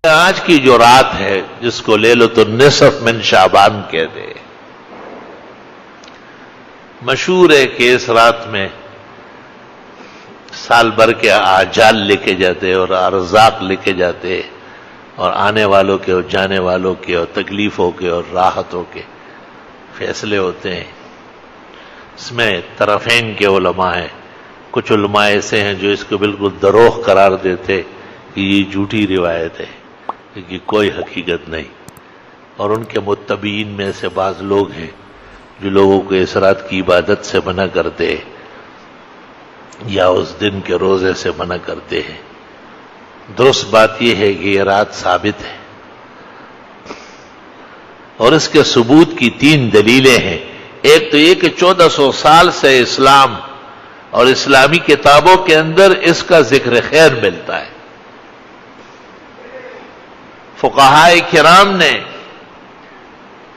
آج کی جو رات ہے جس کو لیلۃ النصف من شعبان کہتے ہیں، مشہور ہے کہ اس رات میں سال بھر کے آجال لکھے جاتے ہیں اور ارزاق لکھے جاتے ہیں اور آنے والوں کے اور جانے والوں کے اور تکلیفوں کے اور راحتوں کے فیصلے ہوتے ہیں۔ اس میں طرفین کے علماء ہیں، کچھ علماء ایسے ہیں جو اس کو بالکل دروغ قرار دیتے کہ یہ جھوٹی روایت ہے، کہ کوئی حقیقت نہیں، اور ان کے متبعین میں سے بعض لوگ ہیں جو لوگوں کو اس رات کی عبادت سے منع کرتے ہیں یا اس دن کے روزے سے منع کرتے ہیں۔ درست بات یہ ہے کہ یہ رات ثابت ہے اور اس کے ثبوت کی 3 دلیلیں ہیں۔ ایک تو یہ کہ 1400 سال سے اسلام اور اسلامی کتابوں کے اندر اس کا ذکر خیر ملتا ہے۔ فقہائے کرام نے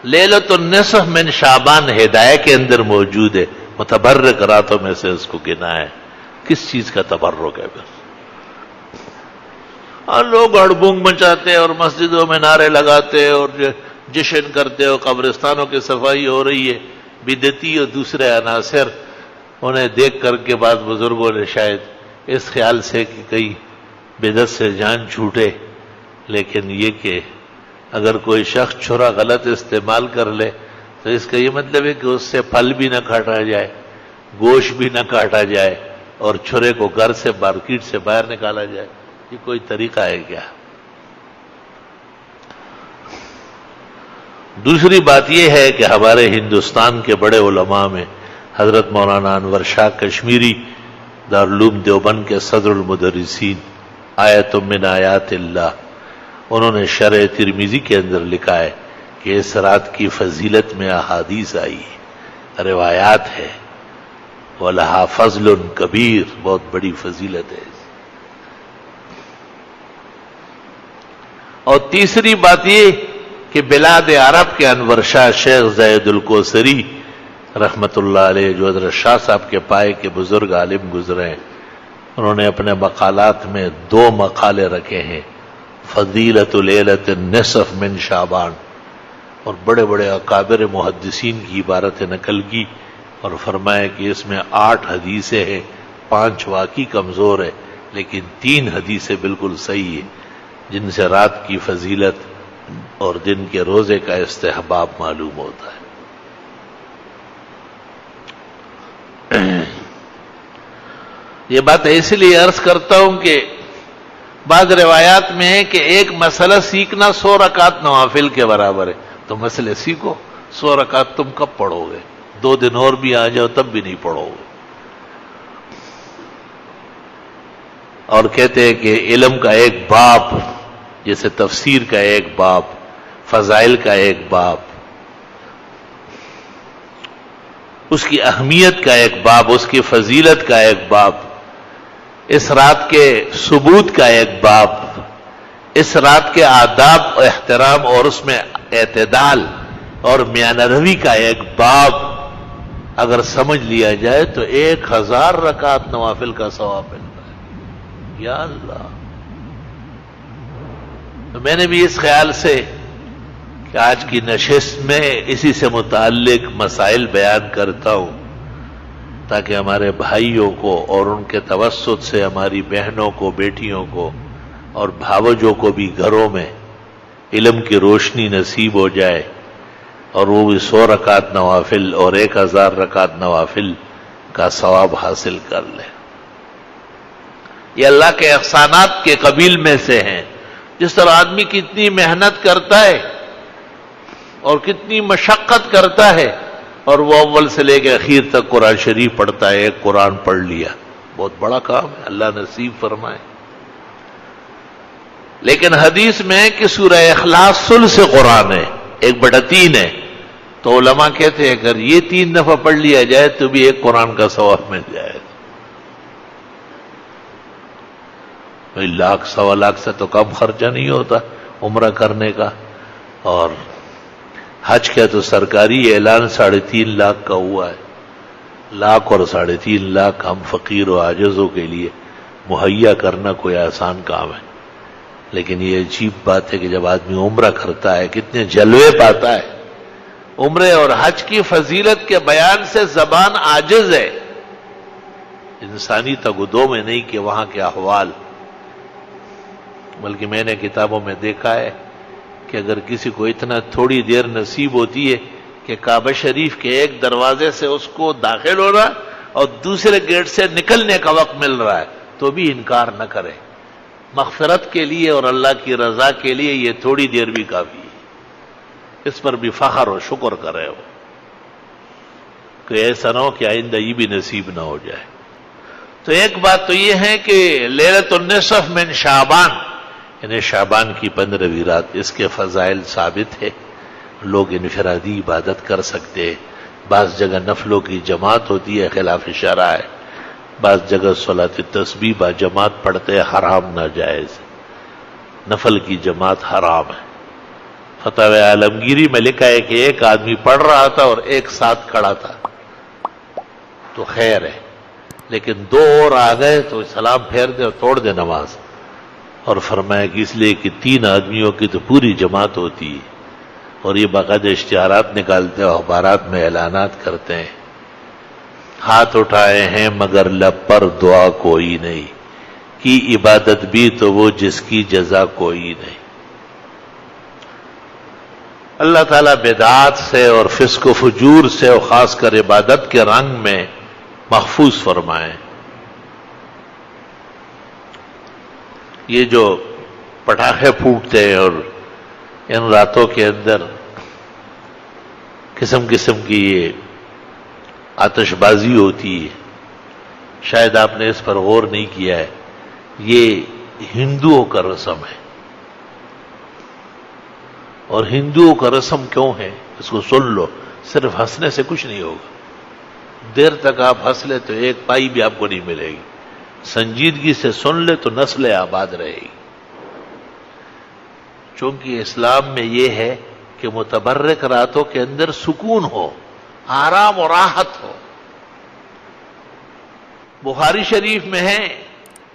لیلۃ النصف من شعبان ہدایہ کے اندر موجود ہے، متبرک راتوں میں سے اس کو گنا ہے۔ کس چیز کا تبرک ہے پھر؟ اور لوگ ہڑبونگ مچاتے اور مسجدوں میں نعرے لگاتے اور جشن کرتے اور قبرستانوں کی صفائی ہو رہی ہے، بدعتی اور دوسرے عناصر انہیں دیکھ کر کے بعض بزرگوں نے شاید اس خیال سے کہ کئی بدعت سے جان چھوٹے، لیکن یہ کہ اگر کوئی شخص چھرا غلط استعمال کر لے تو اس کا یہ مطلب ہے کہ اس سے پھل بھی نہ کاٹا جائے، گوشت بھی نہ کاٹا جائے اور چھرے کو گھر سے مارکیٹ سے باہر نکالا جائے۔ یہ کوئی طریقہ ہے کیا؟ دوسری بات یہ ہے کہ ہمارے ہندوستان کے بڑے علماء میں حضرت مولانا انور شاہ کشمیری دارالعلوم دیوبند کے صدر المدرسین، آیت من آیات اللہ، انہوں نے شرح ترمذی کے اندر لکھا ہے کہ اس رات کی فضیلت میں احادیث آئی ہے، روایات ہے، وَلَہَا فَضْلٌ کبیر، بہت بڑی فضیلت ہے۔ اور تیسری بات یہ کہ بلاد عرب کے انور شاہ شیخ زید الکوثری رحمت اللہ علیہ، جو حضرت شاہ صاحب کے پائے کے بزرگ عالم گزرے ہیں، انہوں نے اپنے مقالات میں 2 مقالے رکھے ہیں، فضیلت لیلۃ النصف من شعبان، اور بڑے بڑے اکابر محدثین کی عبارتیں نقل کی اور فرمایا کہ اس میں 8 حدیثیں ہیں، 5 واقعی کمزور ہے لیکن 3 حدیثیں بالکل صحیح ہیں، جن سے رات کی فضیلت اور دن کے روزے کا استحباب معلوم ہوتا ہے۔ یہ بات اس لیے عرض کرتا ہوں کہ بعض روایات میں ہے کہ ایک مسئلہ سیکھنا 100 رکعت نوافل کے برابر ہے، تو مسئلے سیکھو، 100 رکعت تم کب پڑھو گے؟ 2 دن اور بھی آ جاؤ تب بھی نہیں پڑھو گے۔ اور کہتے ہیں کہ علم کا ایک باب، جیسے تفسیر کا ایک باب، فضائل کا ایک باب، اس کی اہمیت کا ایک باب، اس کی فضیلت کا ایک باب، اس رات کے ثبوت کا ایک باب، اس رات کے آداب و احترام اور اس میں اعتدال اور میانہ روی کا ایک باب اگر سمجھ لیا جائے تو 1000 رکعت نوافل کا ثواب ملتا ہے۔ یا اللہ! تو میں نے بھی اس خیال سے کہ آج کی نشست میں اسی سے متعلق مسائل بیان کرتا ہوں تاکہ ہمارے بھائیوں کو اور ان کے توسط سے ہماری بہنوں کو، بیٹیوں کو اور بھاوجوں کو بھی گھروں میں علم کی روشنی نصیب ہو جائے اور وہ بھی 100 رکعت نوافل اور 1000 رکعت نوافل کا ثواب حاصل کر لیں۔ یہ اللہ کے احسانات کے قبیل میں سے ہیں۔ جس طرح آدمی کتنی محنت کرتا ہے اور کتنی مشقت کرتا ہے اور وہ اول سے لے کے اخیر تک قرآن شریف پڑھتا ہے، ایک قرآن پڑھ لیا، بہت بڑا کام ہے، اللہ نصیب فرمائے۔ لیکن حدیث میں ہے کہ سورہ اخلاص ثلث قرآن ہے، 1/3 ہے، تو علماء کہتے ہیں اگر یہ 3 دفعہ پڑھ لیا جائے تو بھی ایک قرآن کا ثواب مل جائے گا۔ 1,00,000 سوا لاکھ سے تو کم خرچہ نہیں ہوتا عمرہ کرنے کا، اور حج کا تو سرکاری اعلان 3.5 لاکھ کا ہوا ہے۔ 1,00,000 اور 3.5 لاکھ ہم فقیر و عاجزوں کے لیے مہیا کرنا کوئی آسان کام ہے؟ لیکن یہ عجیب بات ہے کہ جب آدمی عمرہ کرتا ہے کتنے جلوے پاتا ہے. عمرے اور حج کی فضیلت کے بیان سے زبان عاجز ہے، انسانی تگدو میں نہیں کہ وہاں کے احوال. بلکہ میں نے کتابوں میں دیکھا ہے کہ اگر کسی کو اتنا تھوڑی دیر نصیب ہوتی ہے کہ کعبہ شریف کے ایک دروازے سے اس کو داخل ہو رہا اور دوسرے گیٹ سے نکلنے کا وقت مل رہا ہے تو بھی انکار نہ کرے. مغفرت کے لیے اور اللہ کی رضا کے لیے یہ تھوڑی دیر بھی کافی ہے. اس پر بھی فخر و شکر کرے ہو کہ ایسا نہ ہو کہ آئندہ یہ بھی نصیب نہ ہو جائے. تو ایک بات تو یہ ہے کہ لیلۃ النصف من شعبان، یعنی شعبان کی 15ویں رات، اس کے فضائل ثابت ہے. لوگ انفرادی عبادت کر سکتے، بعض جگہ نفلوں کی جماعت ہوتی ہے خلاف شرع ہے، بعض جگہ صلاۃ التسبیح با جماعت پڑھتے حرام ناجائز، نفل کی جماعت حرام ہے. فتاوی عالمگیری میں لکھا ہے کہ ایک آدمی پڑھ رہا تھا اور ایک ساتھ کھڑا تھا تو خیر ہے، لیکن دو اور آ گئے تو سلام پھیر دے اور توڑ دے نماز. اور فرمایا کہ اس لیے کہ 3 آدمیوں کی تو پوری جماعت ہوتی ہے، اور یہ باقاعدہ اشتہارات نکالتے ہیں، اخبارات میں اعلانات کرتے ہیں، ہاتھ اٹھائے ہیں مگر لب پر دعا کوئی نہیں، کی عبادت بھی تو وہ جس کی جزا کوئی نہیں. اللہ تعالیٰ بدعات سے اور فسق و فجور سے اور خاص کر عبادت کے رنگ میں محفوظ فرمائیں. یہ جو پٹاخے پھوٹتے ہیں اور ان راتوں کے اندر قسم قسم کی یہ آتش بازی ہوتی ہے، شاید آپ نے اس پر غور نہیں کیا ہے، یہ ہندوؤں کا رسم ہے. اور ہندوؤں کا رسم کیوں ہے اس کو سن لو، صرف ہنسنے سے کچھ نہیں ہوگا. دیر تک آپ ہنس لے تو ایک پائی بھی آپ کو نہیں ملے گی، سنجیدگی سے سن لے تو نسل آباد رہے گی. چونکہ اسلام میں یہ ہے کہ متبرک راتوں کے اندر سکون ہو، آرام اور راحت ہو. بخاری شریف میں ہے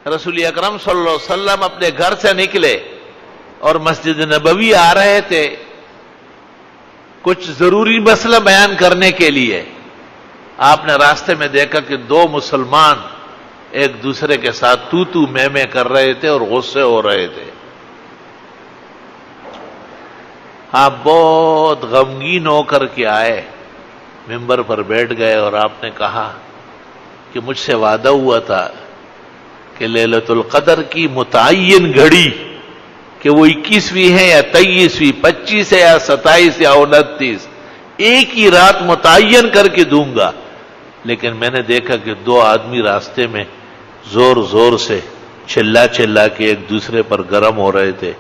رسول اکرم صلی اللہ علیہ وسلم اپنے گھر سے نکلے اور مسجد نبوی آ رہے تھے کچھ ضروری مسئلہ بیان کرنے کے لیے. آپ نے راستے میں دیکھا کہ 2 مسلمان ایک دوسرے کے ساتھ تو میں کر رہے تھے اور غصے ہو رہے تھے. آپ بہت غمگین ہو کر کے آئے، ممبر پر بیٹھ گئے اور آپ نے کہا کہ مجھ سے وعدہ ہوا تھا کہ لیلۃ القدر کی متعین گھڑی کہ وہ 21ویں ہے یا 23ویں، 25 ہے یا 27 یا 29، ایک ہی رات متعین کر کے دوں گا. لیکن میں نے دیکھا کہ 2 آدمی راستے میں زور زور سے چلا کے ایک دوسرے پر گرم ہو رہے تھے.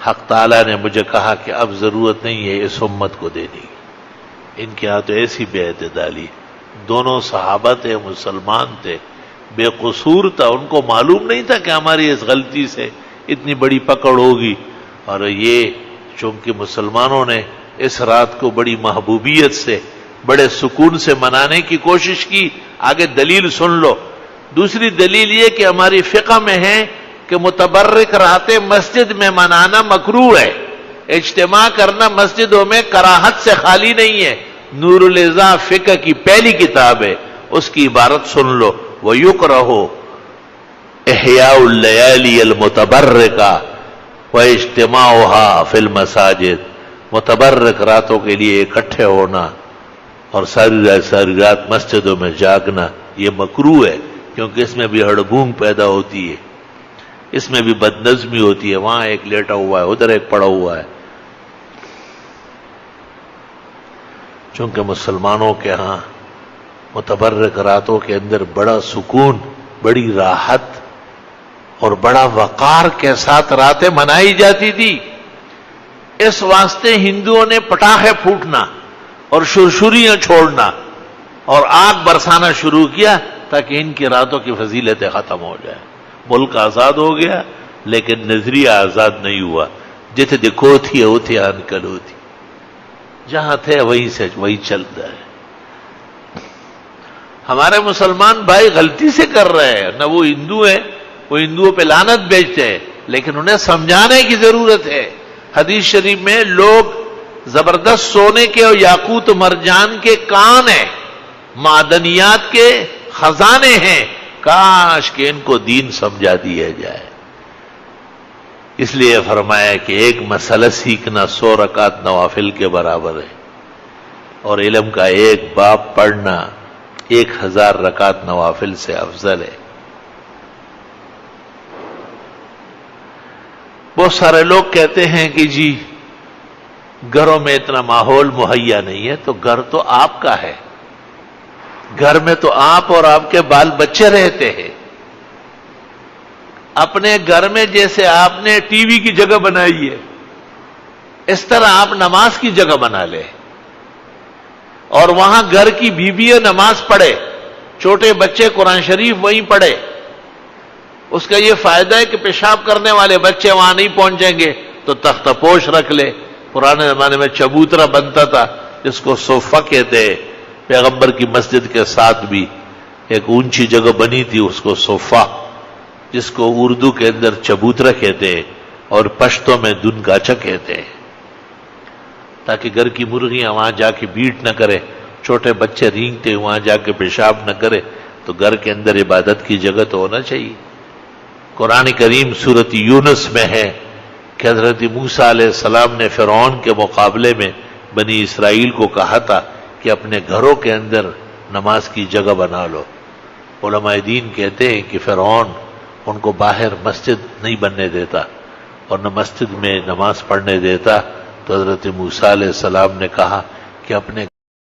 حق تعالیٰ نے مجھے کہا کہ اب ضرورت نہیں ہے اس امت کو دینے کی، ان کے ہاں تو ایسی بے اعتدالی. دونوں صحابہ تھے، مسلمان تھے، بے قصور تھا، ان کو معلوم نہیں تھا کہ ہماری اس غلطی سے اتنی بڑی پکڑ ہوگی. اور یہ چونکہ مسلمانوں نے اس رات کو بڑی محبوبیت سے، بڑے سکون سے منانے کی کوشش کی. آگے دلیل سن لو. دوسری دلیل یہ کہ ہماری فقہ میں ہے کہ متبرک راتیں مسجد میں منانا مکروہ ہے، اجتماع کرنا مسجدوں میں کراہت سے خالی نہیں ہے. نور الاضاء فقہ کی پہلی کتاب ہے، اس کی عبارت سن لو. وَيُكْرَهُ إِحْيَاءُ اللَّيَالِيَ الْمُتَبَرِّكَةِ وَاجْتِمَاعُهَا فِي الْمَسَاجِدِ. متبرک راتوں کے لیے اکٹھے ہونا اور ساری رات مسجدوں میں جاگنا یہ مکروہ ہے، کیونکہ اس میں بھی ہڑبونگ پیدا ہوتی ہے، اس میں بھی بدنظمی ہوتی ہے. وہاں ایک لیٹا ہوا ہے، ادھر ایک پڑا ہوا ہے. چونکہ مسلمانوں کے ہاں متبرک راتوں کے اندر بڑا سکون، بڑی راحت اور بڑا وقار کے ساتھ راتیں منائی جاتی تھی. اس واسطے ہندوؤں نے پٹاخے پھوٹنا اور شرشریاں چھوڑنا اور آگ برسانا شروع کیا تاکہ ان کی راتوں کی فضیلتیں ختم ہو جائیں. ملک آزاد ہو گیا لیکن نظریہ آزاد نہیں ہوا. جتھے دیکھو تھی اوتھے انکل ہوتی، جہاں تھے وہیں سے وہی چلتا ہے. ہمارے مسلمان بھائی غلطی سے کر رہے ہیں، نہ وہ ہندو ہیں، وہ ہندوؤں پہ لعنت بیچتے ہیں، لیکن انہیں سمجھانے کی ضرورت ہے۔ حدیث شریف میں لوگ زبردست سونے کے اور یاقوت مرجان کے کان ہیں، معدنیات کے خزانے ہیں، کاش کہ ان کو دین سمجھا دیا جائے۔ اس لیے فرمایا کہ ایک مسئلہ سیکھنا 100 رکعت نوافل کے برابر ہے، اور علم کا ایک باب پڑھنا 1000 رکعت نوافل سے افضل ہے۔ بہت سارے لوگ کہتے ہیں کہ جی گھروں میں اتنا ماحول مہیا نہیں ہے، تو گھر تو آپ کا ہے، گھر میں تو آپ اور آپ کے بال بچے رہتے ہیں۔ اپنے گھر میں جیسے آپ نے ٹی وی کی جگہ بنائی ہے، اس طرح آپ نماز کی جگہ بنا لیں، اور وہاں گھر کی بیویاں نماز پڑھے، چھوٹے بچے قرآن شریف وہیں پڑھے۔ اس کا یہ فائدہ ہے کہ پیشاب کرنے والے بچے وہاں نہیں پہنچیں گے تو تختہ پوش رکھ لے۔ پرانے زمانے میں چبوترا بنتا تھا جس کو صوفہ کہتے ہیں، پیغمبر کی مسجد کے ساتھ بھی ایک اونچی جگہ بنی تھی، اس کو صوفہ، جس کو اردو کے اندر چبوترا کہتے ہیں اور پشتو میں دن گاچا کہتے ہیں، تاکہ گھر کی مرغیاں وہاں جا کے بیٹ نہ کرے، چھوٹے بچے رینگتے وہاں جا کے پیشاب نہ کرے، تو گھر کے اندر عبادت کی جگہ تو ہونا چاہیے۔ قرآن کریم سورۃ یونس میں ہے کہ حضرت موسیٰ علیہ السلام نے فرعون کے مقابلے میں بنی اسرائیل کو کہا تھا کہ اپنے گھروں کے اندر نماز کی جگہ بنا لو۔ علماء دین کہتے ہیں کہ فرعون ان کو باہر مسجد نہیں بننے دیتا اور نہ مسجد میں نماز پڑھنے دیتا، تو حضرت موسیٰ علیہ السلام نے کہا کہ اپنے